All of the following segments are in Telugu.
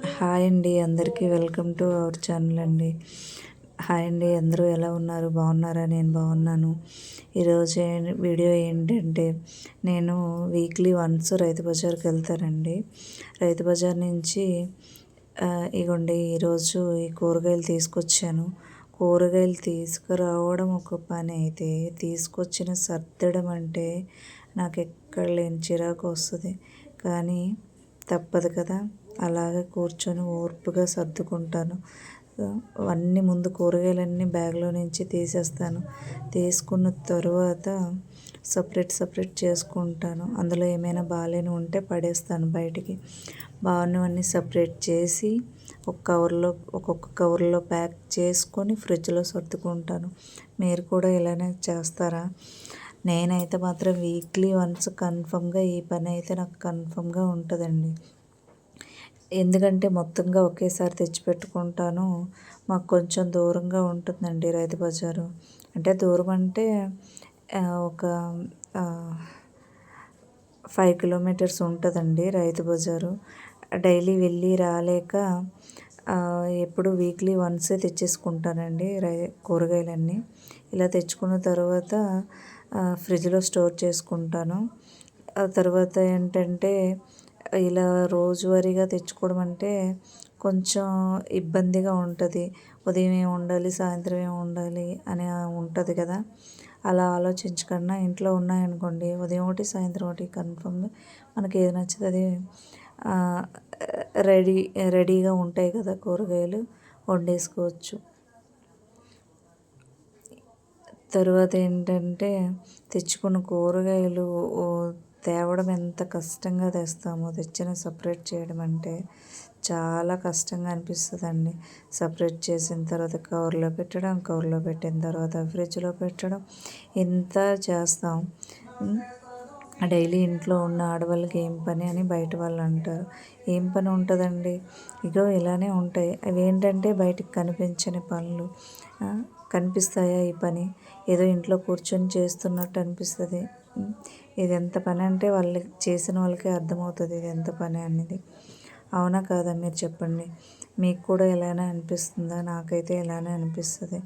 హాయ్ అండి, అందరికీ వెల్కమ్ టు అవర్ ఛానల్ అండి. హాయ్ అండి, అందరూ ఎలా ఉన్నారు? బాగున్నారా? నేను బాగున్నాను. ఈరోజు వీడియో ఏంటంటే, నేను వీక్లీ వన్స్ రైతు బజార్కి వెళ్తానండి. రైతు బజార్ నుంచి ఇగోండి ఈరోజు ఈ కూరగాయలు తీసుకొచ్చాను. కూరగాయలు తీసుకురావడం ఒక పని అయితే, తీసుకొచ్చిన సర్దడం అంటే నాకు ఎక్కడ లేని చిరాకు వస్తుంది. కానీ తప్పదు కదా, అలాగే కూర్చొని ఓర్పుగా సర్దుకుంటాను. అన్నీ ముందు కూరగాయలన్నీ బ్యాగ్లో నుంచి తీసేస్తాను. తీసుకున్న తర్వాత సపరేట్ చేసుకుంటాను. అందులో ఏమైనా బాగాలేని ఉంటే పడేస్తాను బయటికి. బాగున్నవన్నీ సపరేట్ చేసి ఒక్కొక్క కవర్లో ప్యాక్ చేసుకొని ఫ్రిడ్జ్లో సర్దుకుంటాను. మీరు కూడా ఇలానే చేస్తారా? నేనైతే మాత్రం వీక్లీ వన్స్ కన్ఫర్మ్గా ఈ పని అయితే నాకు కన్ఫర్మ్గా ఉంటుందండి. ఎందుకంటే మొత్తంగా ఒకేసారి తెచ్చిపెట్టుకుంటాను. మాకు కొంచెం దూరంగా ఉంటుందండి రైతు బజారు. అంటే దూరం అంటే ఒక 5 కిలోమీటర్స్ ఉంటుందండి రైతు బజారు. డైలీ వెళ్ళి రాలేక ఎప్పుడు వీక్లీ వన్సే తెచ్చేసుకుంటానండి కూరగాయలన్నీ. ఇలా తెచ్చుకున్న తర్వాత ఫ్రిడ్జ్లో స్టోర్ చేసుకుంటాను. ఆ తర్వాత ఏంటంటే, ఇలా రోజువారీగా తెచ్చుకోవడం అంటే కొంచెం ఇబ్బందిగా ఉంటుంది. ఉదయం ఏమి వండాలి, సాయంత్రం ఏమి వండాలి అని ఉంటుంది కదా. అలా ఆలోచించకుండా ఇంట్లో ఉన్నాయనుకోండి, ఉదయం ఒకటి సాయంత్రం ఒకటి కన్ఫర్మ్గా మనకి ఏది నచ్చుతుంది రెడీగా ఉంటాయి కదా కూరగాయలు, వండేసుకోవచ్చు. తర్వాత ఏంటంటే, తెచ్చుకున్న కూరగాయలు తేవడం ఎంత కష్టంగా తెస్తామో, తెచ్చిన సపరేట్ చేయడం అంటే చాలా కష్టంగా అనిపిస్తుందండి. సపరేట్ చేసిన తర్వాత కవర్లో పెట్టిన తర్వాత ఫ్రిడ్జ్లో పెట్టడం, ఇంత చేస్తాం. డైలీ ఇంట్లో ఉన్న ఆడవాళ్ళకి ఏం పని అని బయట వాళ్ళు అంటారు. ఏం పని ఉంటుందండి? ఇగో ఇలానే ఉంటాయి. అవి ఏంటంటే బయటికి కనిపించని పనులు. కనిపిస్తాయా ఈ పని? ఏదో ఇంట్లో కూర్చొని చేస్తున్నట్టు అనిపిస్తుంది. ఇది ఎంత పని అంటే వాళ్ళకి, చేసిన వాళ్ళకే అర్థమవుతుంది ఇది ఎంత పని అనేది. అవునా కాదా మీరు చెప్పండి. మీకు కూడా ఇలానే అనిపిస్తుందా? నాకైతే ఇలానే అనిపిస్తుంది.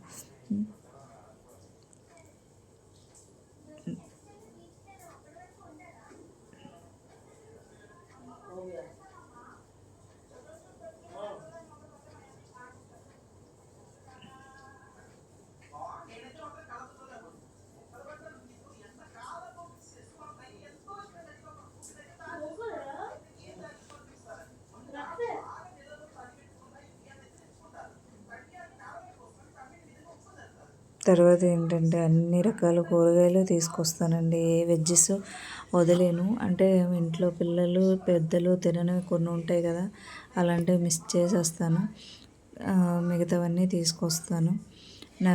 తర్వాత ఏంటంటే, అన్ని రకాల కూరగాయలు తీసుకొస్తానండి. ఏ వెజ్జెస్ వదిలేను. అంటే ఇంట్లో పిల్లలు పెద్దలు తిననివి కొన్ని ఉంటాయి కదా, అలాంటివి మిస్ చేసేస్తాను. మిగతావన్నీ తీసుకొస్తాను. నా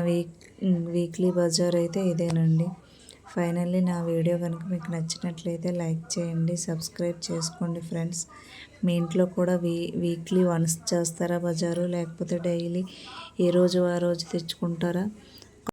వీక్లీ బజార్ అయితే ఇదేనండి. ఫైనల్లీ నా వీడియో కనుక మీకు నచ్చినట్లయితే లైక్ చేయండి, సబ్స్క్రైబ్ చేసుకోండి ఫ్రెండ్స్. మీ ఇంట్లో కూడా వీక్లీ వన్స్ చేస్తారా బజారు? లేకపోతే డైలీ ఏ రోజు ఆ రోజు తెచ్చుకుంటారా?